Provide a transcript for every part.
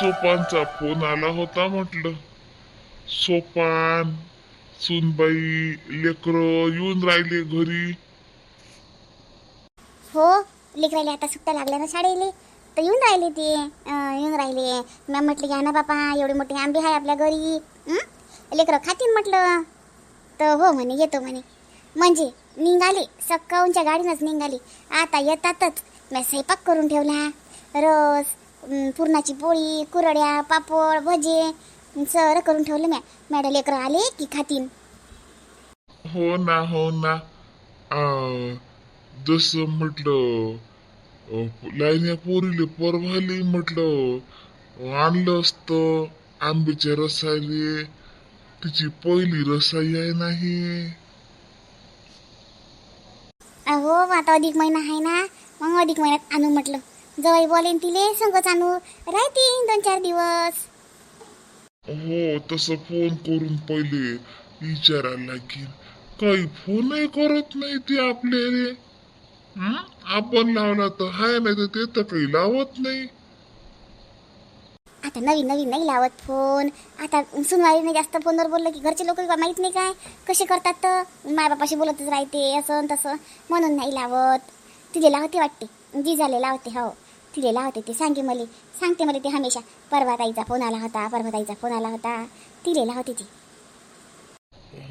सोपानचा phone आला होता म्हटलं. सोपान, सुनबाई, लेकरं येऊन राहिले घरी. हो, लेकरायले आता सुट्ट्या लागल्या ना शाळेले, तर येऊन राहिले ते येऊन राहिले. मी म्हटलं घ्या ना बापा, एवढे मोठे आंबे आहे आपल्या घरी, लेकरं खातील म्हटलं. तर हो म्हणे, येतो म्हणे. म्हणजे निघाले, सकाळच्या गाडीनंच निघाली. आता येतातच मी स्वयंपाक करून ठेवला. रस, पुरणाची पोळी, कुरड्या, पापड, भजे सर करून ठेवलं. मॅडम लेकरं आले की खातीन. हो ना, हो ना. जसं म्हटलं लाईन्या पोरीले परवाले म्हटलं आणलं असतं आंब्याच्या रसाले. तिची पहिली रसाई आहे नाही. हो, आता अधिक महिना आहे ना, मग अधिक महिन्यात आणू म्हटलं. जवळ बोलेन तिले संगच आणू, राहते 2-4 दिवस. हो, तसं फोन करून पहिले विचारायला लागेल. काही फोनही करत नाही ती आपल्याला. आपण लावला तर हाय, नाही तर ते तर काही लावत नाही. आता नवीन नवीन नाही लावत फोन. आता सुनवाईने जास्त फोनवर बोललं की घरचे लोक माहीत नाही काय कसे करतात, तर मायबापाशी बोलतच राहते असं आणि तसं, म्हणून नाही लावत. तिले लावते वाटते, जिजाले लावते. हो, तिले लावते. ते सांगते मला ते हमेशा. परभाताईचा फोन आला होता, परभाताईचा फोन आला होता, तिले लावते ती.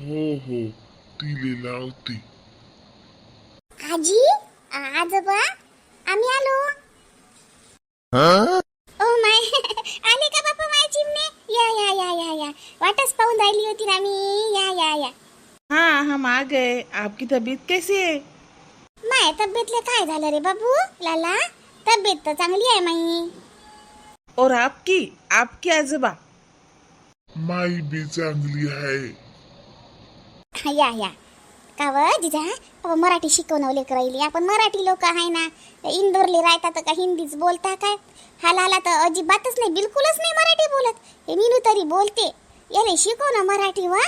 हो हो, तिले लावते. आजी, आजोबा, आम्ही आलो. ओ माय आले का बापा माय चिमणे? या या या या या, वाटच पाहून राहिली होती ना मी. या या या. हाँ, हम आ गए। आपकी तबीयत कैसी है? माय तब्येतले काय झालं रे बाबू लाला? तब्येत तर चांगली आहे माई. और आपकी आपकी आजोबा? माई बी चांगली आहे. या या. का व जिजा, मराठी शिकवणवले करायली. आपण मराठी लोक आहे ना, इंदोरले राहतात का हिंदीच बोलता काय? हाला तर अजिबातच नाही, बिलकुलच नाही मराठी बोलत. हे मीनू तरी बोलते. याले शिकव ना मराठी. वा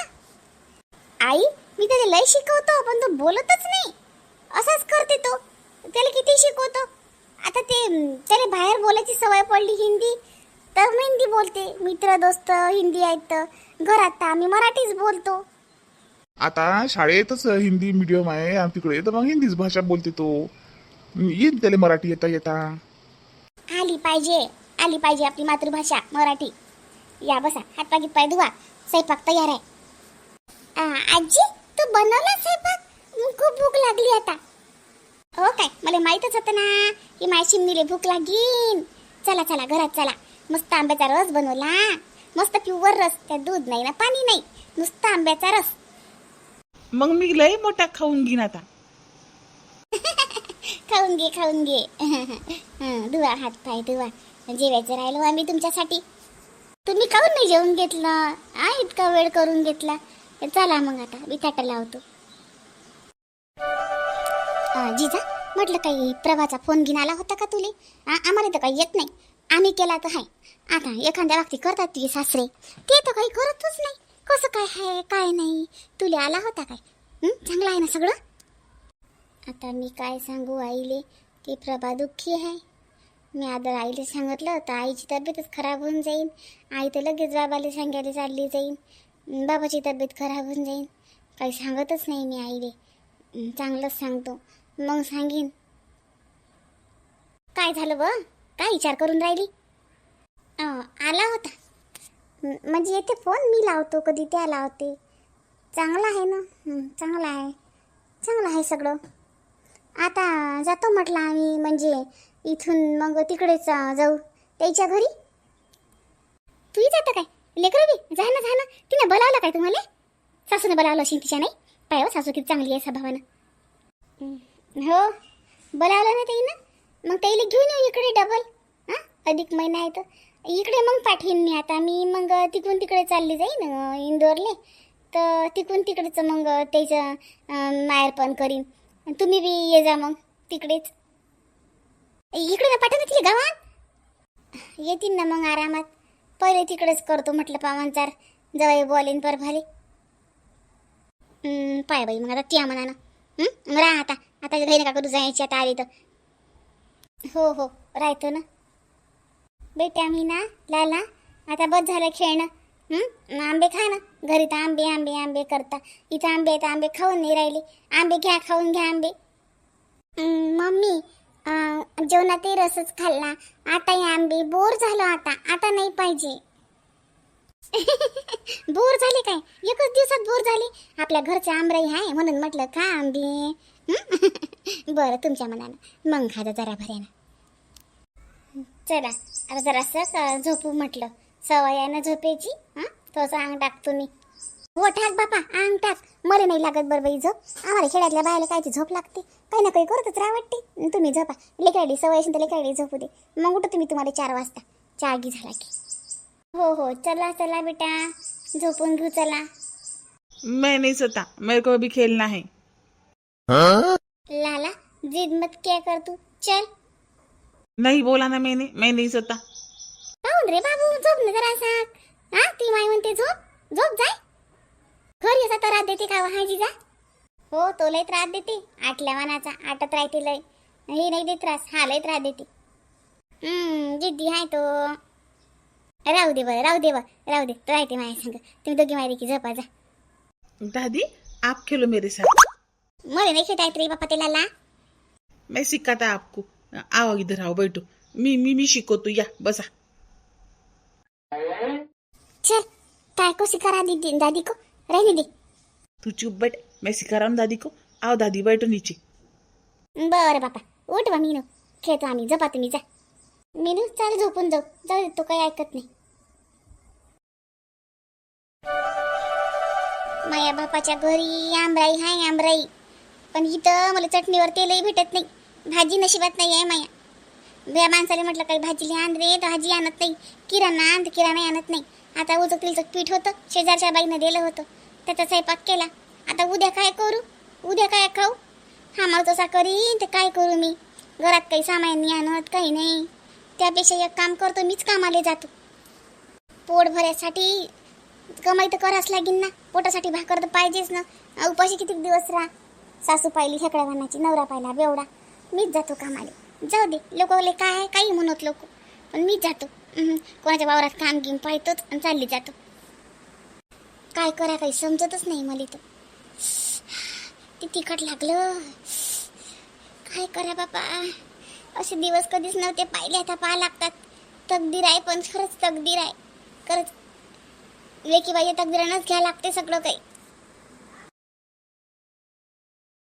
आई, मी त्याला लय शिकवतो पण तो बोलतच नाही. असंच करते तो. त्याला किती शिकवतो. आता ते त्याला बाहेर बोलायची सवय पडली हिंदी, तर मी हिंदी बोलते. मित्र दोस्त हिंदी आहेत, तर घरात तर आम्ही मराठीच बोलतो. आता शाळेतच हिंदी मीडियम आहे आणि तिकडे तर मग हिंदीच भाषा बोलते तो. येईन त्याला मराठी येता येता. आली पाहिजे आपली मातृभाषा मराठी. या बसा, हातपाय पाय धुवा, स्वयंपाक तयार आहे. आजी, तू बनवला स्वयंपाक? खूप भूक लागली आता. हो काय, मला माहीतच होतं ना की माझ्या चिमणीला भूक लागीन. चला चला घरात चला. मस्त आंब्याचा रस बनवला, मस्त प्युअर रस. त्यात दूध नाही ना पाणी नाही, नुसता आंब्याचा रस. मग मी लय मोठा खाऊन घेईन आता. खाऊन घे धुवा हात पाय धुवा. जेवायचं राहिलो आम्ही तुमच्यासाठी. तुम्ही काहून नाही जेवून घेतलं? इतका वेळ करून घेतला. चला मग आता मी ताटा लावतो. जिजा, म्हटलं काही प्रभाचा फोन घेऊन आला होता का तुले? आम्हाला तर काही येत नाही. आम्ही केला तर हाय. आता एखाद्या व्यक्ती करतात तुझे सासरे, ते तर काही करतच नाही. कसं काय आहे काय नाही? तुले आला होता काय? चांगलं आहे ना सगळं? आता मी काय सांगू आईले की प्रभा दुःखी आहे. मी आता आईला सांगितलं तर आईची तब्येतच खराब होऊन जाईल. आई तर लगेच बाबाला सांगायला चालली जाईल. बाबाची तब्येत खराब होऊन जाईल. काही सांगतच नाही मी आईले. चांगलंच सांगतो, मग सांगीन. काय झालं व? काय विचार करून राहिली? आला होता. म्हणजे येते फोन, मी लावतो कधी त्या लावते. चांगला आहे ना? चांगलं आहे सगळं. आता जातो म्हटलं आम्ही, म्हणजे इथून मग तिकडेच जाऊ त्याच्या घरी. तूही जातं काय? लेकरं बी जा ना. तिने बोलावलं काय तुम्हाला? सासूने बोलावलं असेल तिच्या, नाही पाय? सासू किती चांगली आहे स्वभावानं. हो, बोलावलं ना ताईनं. मग ताईला घेऊन येऊ इकडे डबल. अधिक महिना आहे तर इकडे मग पाठवीन मी. आता मी मग तिकडून तिकडे चालली जाईन इंदोरले, तर तिकडून तिकडेच मग त्याचं माहेरपण करीन. तुम्ही बी ये जा मग तिकडेच. इकडे ना पाठवून तिला गावात येतील ना मग आरामात. पहिले तिकडेच करतो म्हटलं पावांचार. जवळ बोलेन परभाले. पाय बाई, मग आता त्या म्हणानं राहा. आता घरी नका करू जायची. आता आली तर हो राहतो ना. बेटा मी ना लाला आता बस झालं खेळणं. आंबे खा ना. घरी तर आंबे आंबे आंबे करता. इथं आंबे आहेत, आंबे खाऊन नाही राहिले. आंबे घ्या, खाऊन घ्या आंबे. मम्मी जेवणातही रसच खाल्ला. आता हे आंबे बोर झालो. आता नाही पाहिजे. बोर झाले काय? एकच दिवसात बोर झाले. आपल्या घरचे आंबराई आहे म्हणून म्हटलं खा आंबे. बरं तुमच्या मनानं मग खा जरा भऱ्यानं. चला आता जरासं झोपू म्हटलं. सवय आहे ना झोपेची. तसं अंग टाकतो मी. हो टाक बापा अंग टाक. मला नाही लागत बरं बाई झोप. आम्हाला खेड्यातल्या बायाला कायची झोप लागते. काही ना काही करतच राहा वाटते. तुम्ही झोपा. लेकराडी सवय असेल तर लेकराडी झोपू दे. मग उठतो मी तुम्हाला 4 वाजता चहा घी झाला की. हो हो चला चला बेटा झोपून घेऊ चला. मैं नहीं सोता, मेरे को भी खेलना है. लाला जिद मत क्या कर तू. चल. नहीं बोला ना मैंने, मैं नहीं सोता. काऊन रे बाबू झोप ना जरा सांग. ती माय म्हणते झोप झोप जाय. घरी असा त्रास देते का हाजी जा. हो तो लय त्रास देते. आटल्या वानाचा आटत राहते लय. हे नाही देत त्रास. हा लय त्रास देते. जिद्दी आहे तो. राहू दे बरं राहू दे राहू दे. तो राहते माझ्या संग. तुम्ही दोघी माहिती की झोपा जा. दादी आप खेलो मेरे साथ. मला नाही खेळता येत रे बापा ते लाला. मैं सिखाता आपको. आओ इधर आओ बैठो. मी शिकवतो या बसा. चल काय को सिखा रहा दीदी दादी को. रहने दे. तू चुप बैठ, मैं सिखा रहा हूँ दादी को. आओ दादी बैठो नीचे. बरं बापा उठ बा मीनू. खेळतो आम्ही. झोपा तुम्ही जा. मीनू चाल झोपून जाऊ. जाऊ दे तो काही ऐकत नाही. माया बापाच्या घरी आंबराई हाय आंबराई. पण इथं मला चटणीवर तेलही भेटत नाही. भाजी नशिबात नाही आहे माया. या माणसाला म्हटलं काही भाजीला आण रे तर भाजी आणत नाही. किराणा आण तर किराणा आणत नाही. आता उचक तिलचं पीठ होतं शेजारच्या बाईनं दिलं होतं. त्याचा स्वयंपाक केला. आता उद्या काय करू. उद्या काय खाऊ. हा मग तसा करीन तर काय करू मी. घरात काही सामान नाही आणत काही नाही. त्यापेक्षा एक काम करतो मीच कामाला जातो. पोट भरायसाठी कमाई तर करावंच लागेल ना. पोटासाठी भाकर तर पाहिजेच ना. उपाशी किती दिवस राहा. सासू पाहिली खेकड्या वानाची. नवरा पाहिला बेवडा. मीच जातो कामाला. जाऊ दे लोकले काय काही म्हणत लोक. पण मीच जातो. कोणाच्या वावरात काम घेऊन पाहतोच आणि चालली जातो. काय करा काही समजतच नाही मला तर. ते तिखट लागलं. काय करा बापा. असे दिवस कधीच नव्हते पाहिले. आता पाहा लागतात. तकदीर आहे पण खरंच तकदीर आहे. खरंच लेकी बाई तकदीरानंच घ्या लागते सगळं काही.